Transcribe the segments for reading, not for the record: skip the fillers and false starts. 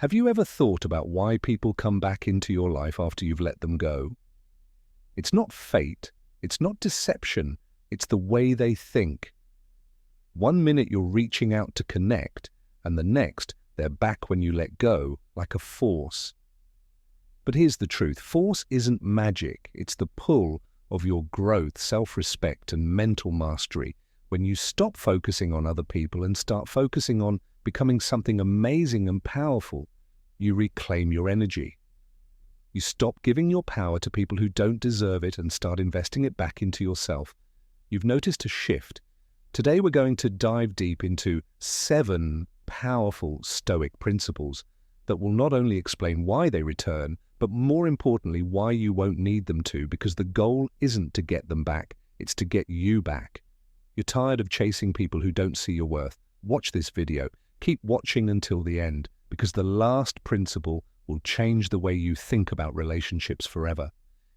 Have you ever thought about why people come back into your life after you've let them go? It's not fate, it's not deception, it's the way they think. One minute you're reaching out to connect, and the next they're back when you let go, like a force. But here's the truth, force isn't magic, it's the pull of your growth, self-respect and mental mastery. When you stop focusing on other people and start focusing on becoming something amazing and powerful, you reclaim your energy. You stop giving your power to people who don't deserve it and start investing it back into yourself. You've noticed a shift. Today we're going to dive deep into 7 powerful Stoic principles that will not only explain why they return, but more importantly, why you won't need them to, because the goal isn't to get them back, it's to get you back. You're tired of chasing people who don't see your worth. Watch this video. Keep watching until the end, because the last principle will change the way you think about relationships forever.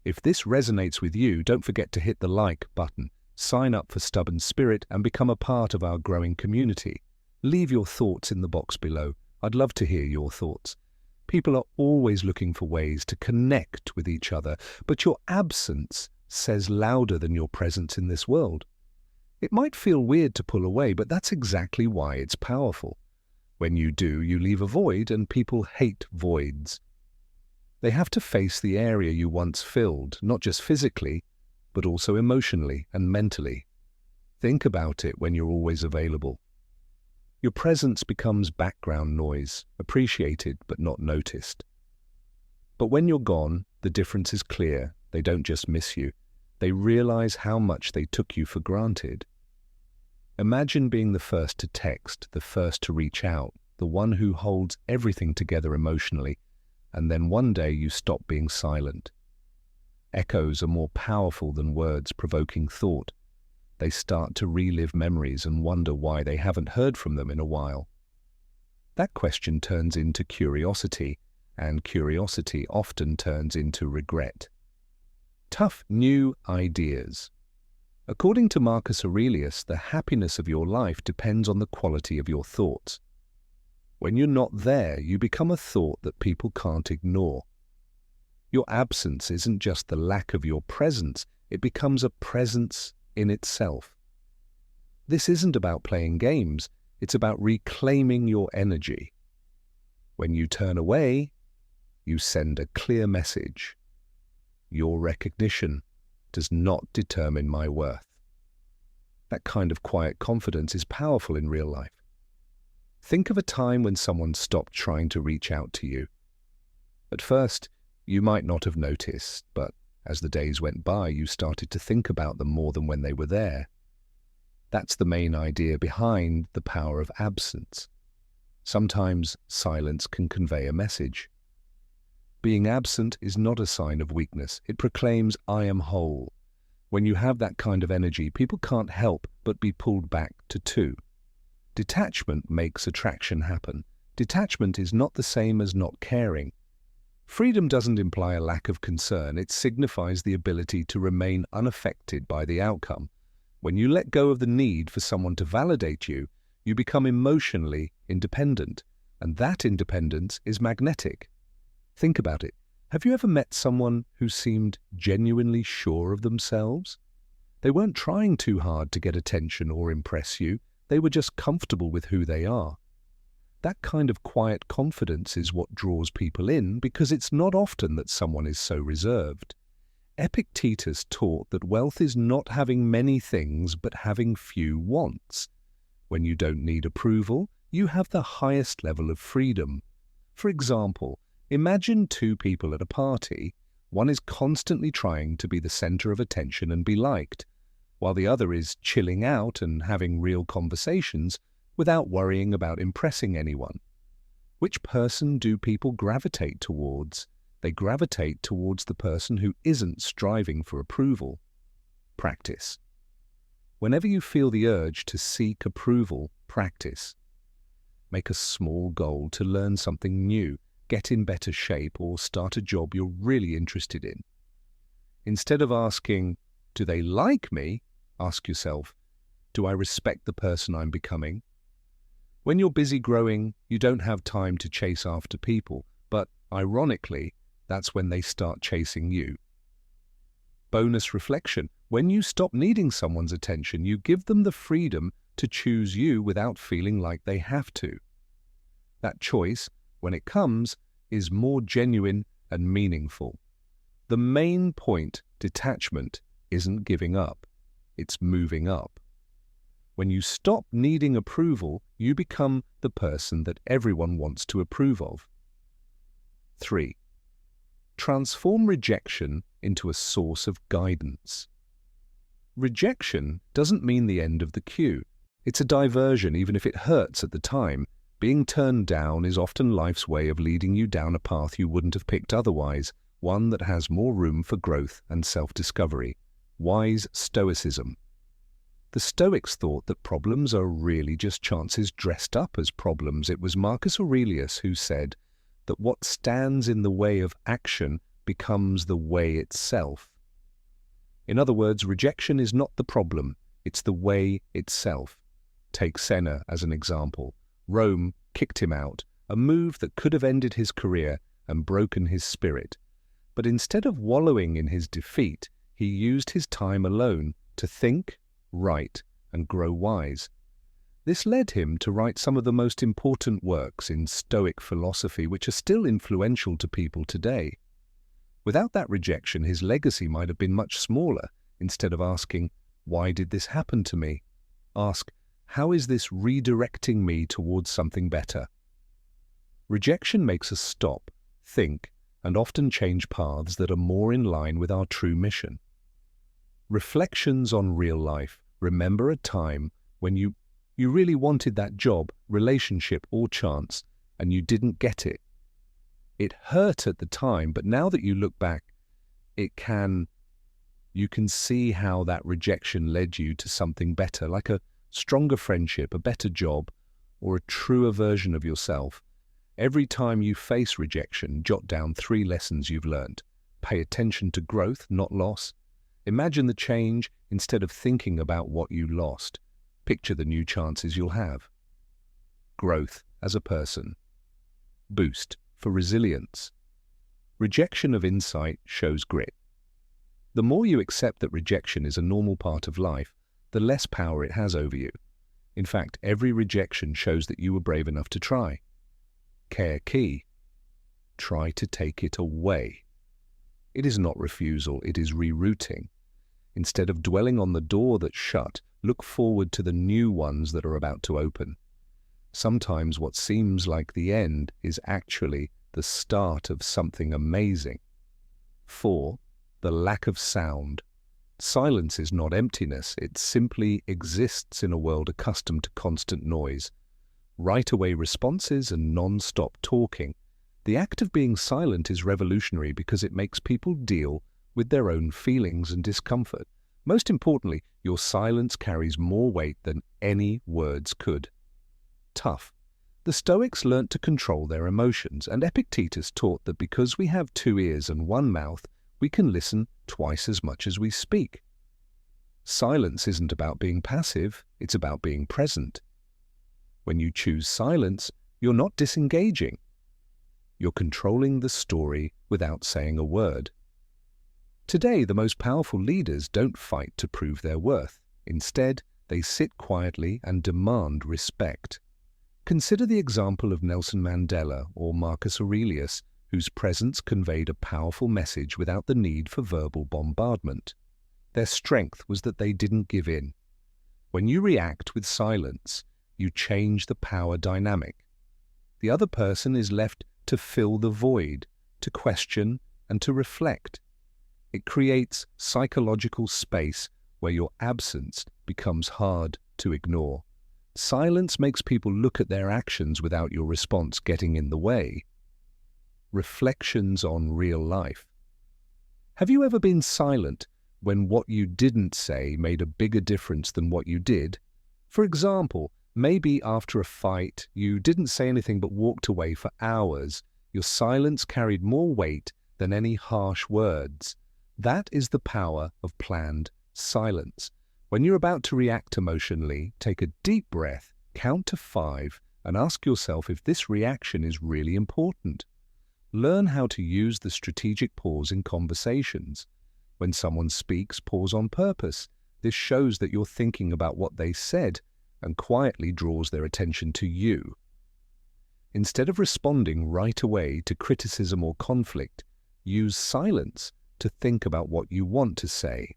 If this resonates with you, don't forget to hit the like button, sign up for Stubborn Spirit, and become a part of our growing community. Leave your thoughts in the box below. I'd love to hear your thoughts. People are always looking for ways to connect with each other, but your absence says louder than your presence in this world. It might feel weird to pull away, but that's exactly why it's powerful. When you do, you leave a void, and people hate voids. They have to face the area you once filled, not just physically, but also emotionally and mentally. Think about it when you're always available. Your presence becomes background noise, appreciated but not noticed. But when you're gone, the difference is clear. They don't just miss you. They realize how much they took you for granted. Imagine being the first to text, the first to reach out, the one who holds everything together emotionally, and then one day you stop being silent. Echoes are more powerful than words provoking thought. They start to relive memories and wonder why they haven't heard from them in a while. That question turns into curiosity, and curiosity often turns into regret. Tough new ideas. According to Marcus Aurelius, the happiness of your life depends on the quality of your thoughts. When you're not there, you become a thought that people can't ignore. Your absence isn't just the lack of your presence, it becomes a presence in itself. This isn't about playing games, it's about reclaiming your energy. When you turn away, you send a clear message. Your recognition does not determine my worth. That kind of quiet confidence is powerful in real life. Think of a time when someone stopped trying to reach out to you. At first, you might not have noticed, but as the days went by, you started to think about them more than when they were there. That's the main idea behind the power of absence. Sometimes silence can convey a message. Being absent is not a sign of weakness. It proclaims, I am whole. When you have that kind of energy, people can't help but be pulled back to 2. Detachment makes attraction happen. Detachment is not the same as not caring. Freedom doesn't imply a lack of concern. It signifies the ability to remain unaffected by the outcome. When you let go of the need for someone to validate you, you become emotionally independent, and that independence is magnetic. Think about it. Have you ever met someone who seemed genuinely sure of themselves? They weren't trying too hard to get attention or impress you. They were just comfortable with who they are. That kind of quiet confidence is what draws people in, because it's not often that someone is so reserved. Epictetus taught that wealth is not having many things, but having few wants. When you don't need approval, you have the highest level of freedom. For example, imagine 2 people at a party. One is constantly trying to be the center of attention and be liked, while the other is chilling out and having real conversations without worrying about impressing anyone. Which person do people gravitate towards? They gravitate towards the person who isn't striving for approval. Practice. Whenever you feel the urge to seek approval, practice. Make a small goal to learn something new, get in better shape, or start a job you're really interested in. Instead of asking, do they like me? Ask yourself, do I respect the person I'm becoming? When you're busy growing, you don't have time to chase after people, but ironically, that's when they start chasing you. Bonus reflection. When you stop needing someone's attention, you give them the freedom to choose you without feeling like they have to. That choice, when it comes, is more genuine and meaningful. The main point, detachment, isn't giving up. It's moving up. When you stop needing approval, you become the person that everyone wants to approve of. 3. Transform rejection into a source of guidance. Rejection doesn't mean the end of the queue. It's a diversion, even if it hurts at the time. Being turned down is often life's way of leading you down a path you wouldn't have picked otherwise, one that has more room for growth and self-discovery. Wise Stoicism. The Stoics thought that problems are really just chances dressed up as problems. It was Marcus Aurelius who said that what stands in the way of action becomes the way itself. In other words, rejection is not the problem, it's the way itself. Take Senna as an example. Rome kicked him out, a move that could have ended his career and broken his spirit. But instead of wallowing in his defeat, he used his time alone to think, write, and grow wise. This led him to write some of the most important works in Stoic philosophy, which are still influential to people today. Without that rejection, his legacy might have been much smaller. Instead of asking, "Why did this happen to me?" ask, "How is this redirecting me towards something better?" Rejection makes us stop, think, and often change paths that are more in line with our true mission. Reflections on real life. Remember a time when you really wanted that job, relationship, or chance, and you didn't get it. It hurt at the time, but now that you look back, you can see how that rejection led you to something better, like a stronger friendship, a better job, or a truer version of yourself. Every time you face rejection, jot down 3 lessons you've learned. Pay attention to growth, not loss. Imagine the change instead of thinking about what you lost. Picture the new chances you'll have. Growth as a person. Boost for resilience. Rejection of insight shows grit. The more you accept that rejection is a normal part of life, the less power it has over you. In fact, every rejection shows that you were brave enough to try. Care key. Try to take it away. It is not refusal, it is rerouting. Instead of dwelling on the door that's shut, look forward to the new ones that are about to open. Sometimes what seems like the end is actually the start of something amazing. 4. The lack of sound. Silence is not emptiness, it simply exists in a world accustomed to constant noise. Right-away responses and non-stop talking. The act of being silent is revolutionary because it makes people deal with their own feelings and discomfort. Most importantly, your silence carries more weight than any words could. Tough. The Stoics learnt to control their emotions, and Epictetus taught that because we have 2 ears and 1 mouth, we can listen twice as much as we speak. Silence isn't about being passive, it's about being present. When you choose silence, you're not disengaging. You're controlling the story without saying a word. Today, the most powerful leaders don't fight to prove their worth. Instead, they sit quietly and demand respect. Consider the example of Nelson Mandela or Marcus Aurelius, whose presence conveyed a powerful message without the need for verbal bombardment. Their strength was that they didn't give in. When you react with silence, you change the power dynamic. The other person is left to fill the void, to question and to reflect. It creates psychological space where your absence becomes hard to ignore. Silence makes people look at their actions without your response getting in the way. Reflections on real life. Have you ever been silent when what you didn't say made a bigger difference than what you did? For example, maybe after a fight, you didn't say anything but walked away for hours. Your silence carried more weight than any harsh words. That is the power of planned silence. When you're about to react emotionally, take a deep breath, count to 5, and ask yourself if this reaction is really important. Learn how to use the strategic pause in conversations. When someone speaks, pause on purpose. This shows that you're thinking about what they said and quietly draws their attention to you. Instead of responding right away to criticism or conflict, use silence to think about what you want to say.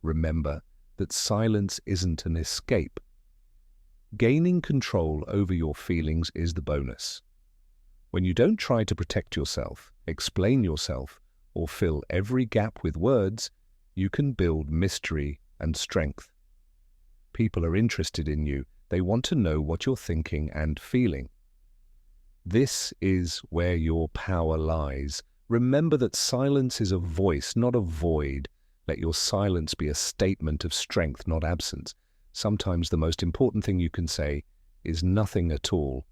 Remember that silence isn't an escape. Gaining control over your feelings is the bonus. When you don't try to protect yourself, explain yourself, or fill every gap with words, you can build mystery and strength. People are interested in you. They want to know what you're thinking and feeling. This is where your power lies. Remember that silence is a voice, not a void. Let your silence be a statement of strength, not absence. Sometimes the most important thing you can say is nothing at all.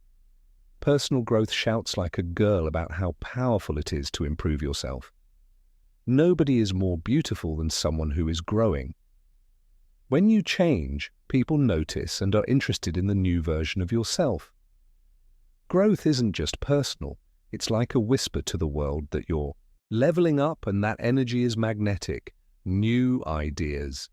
Personal growth shouts like a girl about how powerful it is to improve yourself. Nobody is more beautiful than someone who is growing. When you change, people notice and are interested in the new version of yourself. Growth isn't just personal. It's like a whisper to the world that you're leveling up, and that energy is magnetic. New ideas.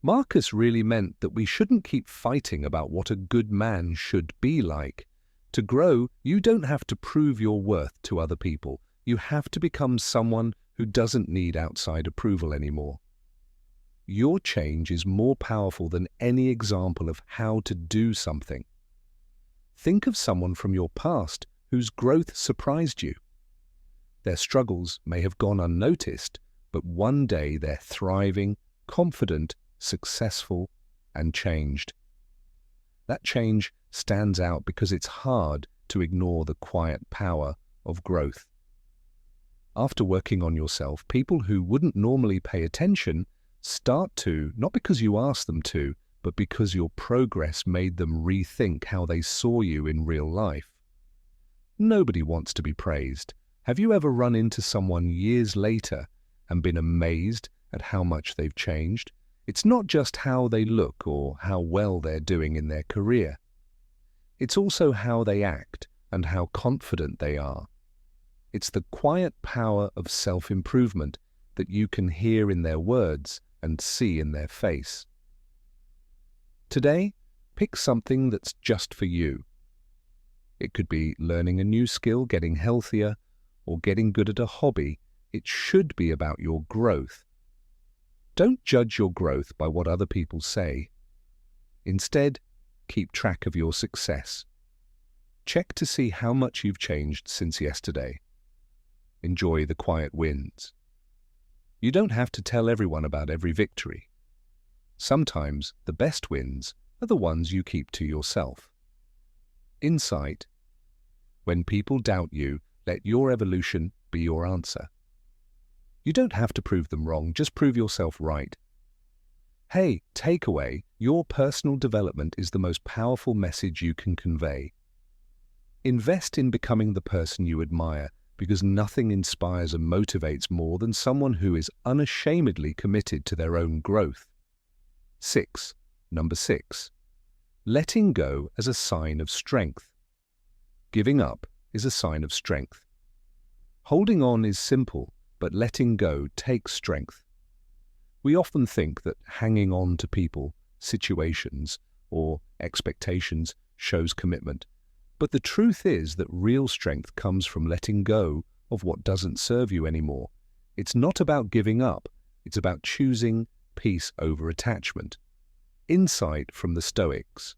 Marcus really meant that we shouldn't keep fighting about what a good man should be like. To grow, you don't have to prove your worth to other people. You have to become someone who doesn't need outside approval anymore. Your change is more powerful than any example of how to do something. Think of someone from your past whose growth surprised you. Their struggles may have gone unnoticed, but one day they're thriving, confident, successful, and changed. That change stands out because it's hard to ignore the quiet power of growth. After working on yourself, people who wouldn't normally pay attention start to, not because you asked them to, but because your progress made them rethink how they saw you in real life. Nobody wants to be praised. Have you ever run into someone years later and been amazed at how much they've changed? It's not just how they look or how well they're doing in their career. It's also how they act and how confident they are. It's the quiet power of self-improvement that you can hear in their words and see in their face. Today, pick something that's just for you. It could be learning a new skill, getting healthier, or getting good at a hobby. It should be about your growth. Don't judge your growth by what other people say. Instead, keep track of your success. Check to see how much you've changed since yesterday. Enjoy the quiet wins. You don't have to tell everyone about every victory. Sometimes the best wins are the ones you keep to yourself. Insight. When people doubt you, let your evolution be your answer. You don't have to prove them wrong, just prove yourself right. Hey, takeaway, your personal development is the most powerful message you can convey. Invest in becoming the person you admire, because nothing inspires and motivates more than someone who is unashamedly committed to their own growth. Number 6. Letting go as a sign of strength. Giving up is a sign of strength. Holding on is simple, but letting go takes strength. We often think that hanging on to people, situations, or expectations shows commitment. But the truth is that real strength comes from letting go of what doesn't serve you anymore. It's not about giving up, it's about choosing peace over attachment. Insight from the Stoics.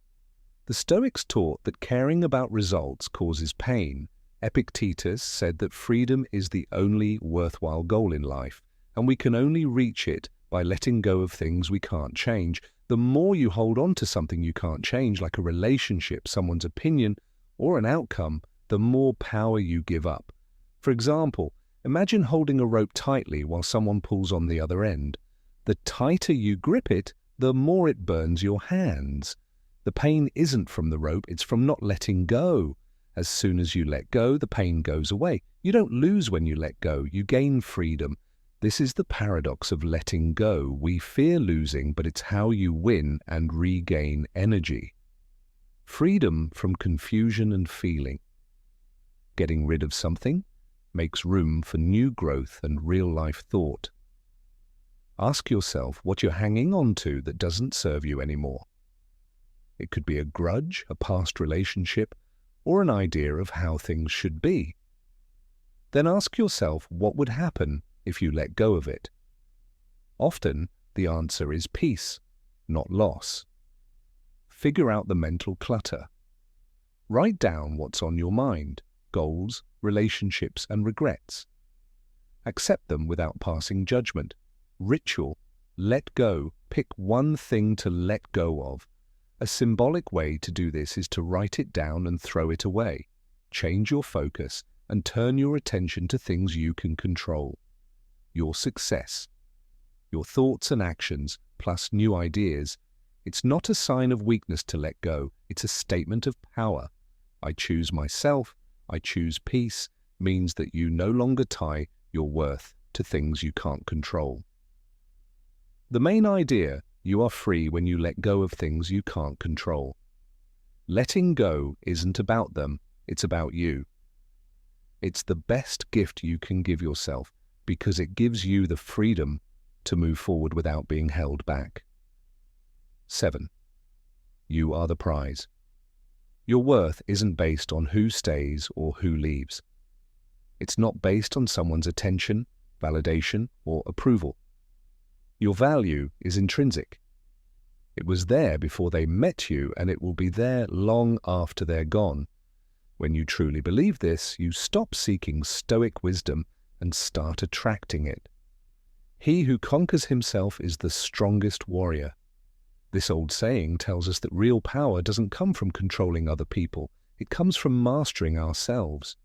The Stoics taught that caring about results causes pain. Epictetus said that freedom is the only worthwhile goal in life, and we can only reach it by letting go of things we can't change. The more you hold on to something you can't change, like a relationship, someone's opinion, or an outcome, the more power you give up. For example, imagine holding a rope tightly while someone pulls on the other end. The tighter you grip it, the more it burns your hands. The pain isn't from the rope, it's from not letting go. As soon as you let go, the pain goes away. You don't lose when you let go, you gain freedom. This is the paradox of letting go. We fear losing, but it's how you win and regain energy. Freedom from confusion and feeling. Getting rid of something makes room for new growth and real-life thought. Ask yourself what you're hanging on to that doesn't serve you anymore. It could be a grudge, a past relationship, or an idea of how things should be. Then ask yourself what would happen if you let go of it. Often, the answer is peace, not loss. Figure out the mental clutter. Write down what's on your mind, goals, relationships, and regrets. Accept them without passing judgment. Ritual. Let go. Pick one thing to let go of. A symbolic way to do this is to write it down and throw it away. Change your focus and turn your attention to things you can control. Your success. Your thoughts and actions, plus new ideas. It's not a sign of weakness to let go. It's a statement of power. I choose myself, I choose peace, means that you no longer tie your worth to things you can't control. The main idea: you are free when you let go of things you can't control. Letting go isn't about them, it's about you. It's the best gift you can give yourself because it gives you the freedom to move forward without being held back. 7. You are the prize. Your worth isn't based on who stays or who leaves. It's not based on someone's attention, validation, or approval. Your value is intrinsic. It was there before they met you, and it will be there long after they're gone. When you truly believe this, you stop seeking Stoic wisdom and start attracting it. He who conquers himself is the strongest warrior. This old saying tells us that real power doesn't come from controlling other people. It comes from mastering ourselves.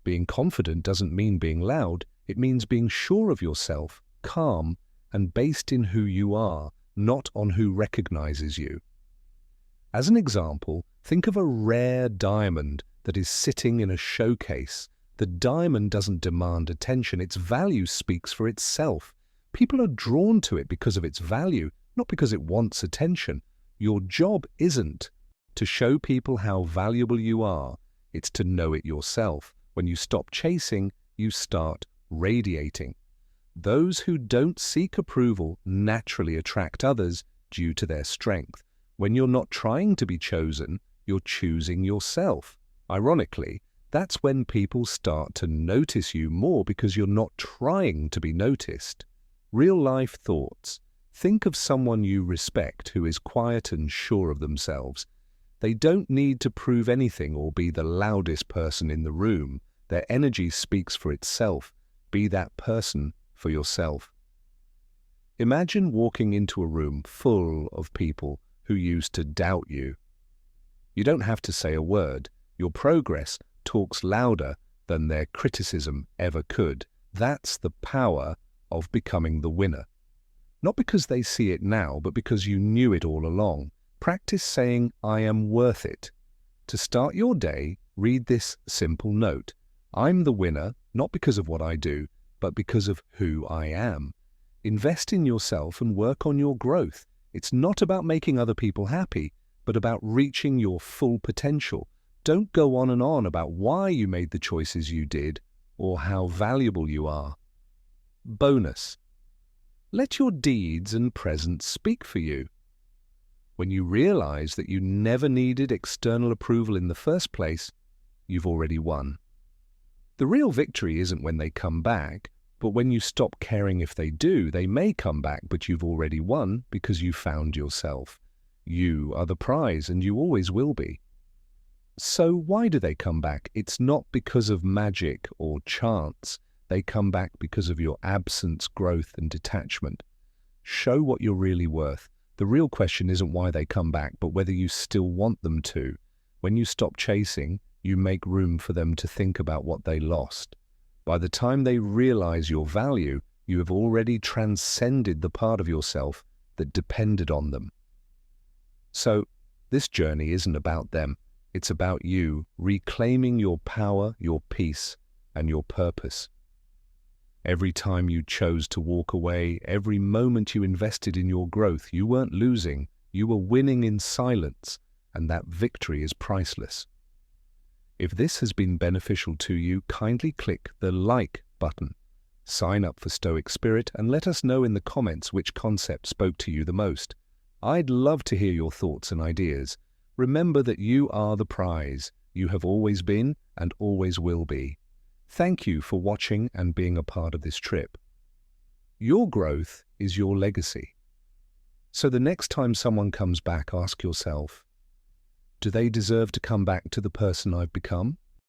Being confident doesn't mean being loud. It means being sure of yourself, calm, and based in who you are, not on who recognizes you. As an example, think of a rare diamond that is sitting in a showcase. The diamond doesn't demand attention. Its value speaks for itself. People are drawn to it because of its value, not because it wants attention. Your job isn't to show people how valuable you are. It's to know it yourself. When you stop chasing, you start radiating. Those who don't seek approval naturally attract others due to their strength. When you're not trying to be chosen, you're choosing yourself. Ironically, that's when people start to notice you more because you're not trying to be noticed. Real-life thoughts. Think of someone you respect who is quiet and sure of themselves. They don't need to prove anything or be the loudest person in the room. Their energy speaks for itself. Be that person for yourself. Imagine walking into a room full of people who used to doubt you. You don't have to say a word. Your progress talks louder than their criticism ever could. That's the power of becoming the winner. Not because they see it now, but because you knew it all along. Practice saying, I am worth it. To start your day, read this simple note. I'm the winner, not because of what I do, but because of who I am. Invest in yourself and work on your growth. It's not about making other people happy, but about reaching your full potential. Don't go on and on about why you made the choices you did or how valuable you are. Bonus. Let your deeds and presence speak for you. When you realize that you never needed external approval in the first place, you've already won. The real victory isn't when they come back, but when you stop caring if they do. They may come back, but you've already won because you found yourself. You are the prize, and you always will be. So why do they come back? It's not because of magic or chance. They come back because of your absence, growth, and detachment. Show what you're really worth. The real question isn't why they come back, but whether you still want them to. When you stop chasing, you make room for them to think about what they lost. By the time they realize your value, you have already transcended the part of yourself that depended on them. So, this journey isn't about them. It's about you reclaiming your power, your peace, and your purpose. Every time you chose to walk away, every moment you invested in your growth, you weren't losing, you were winning in silence. and that victory is priceless. If this has been beneficial to you, kindly click the like button. Sign up for Stoic Spirit and let us know in the comments which concept spoke to you the most. I'd love to hear your thoughts and ideas. Remember that you are the prize. You have always been and always will be. Thank you for watching and being a part of this trip. Your growth is your legacy. So the next time someone comes back, ask yourself, do they deserve to come back to the person I've become?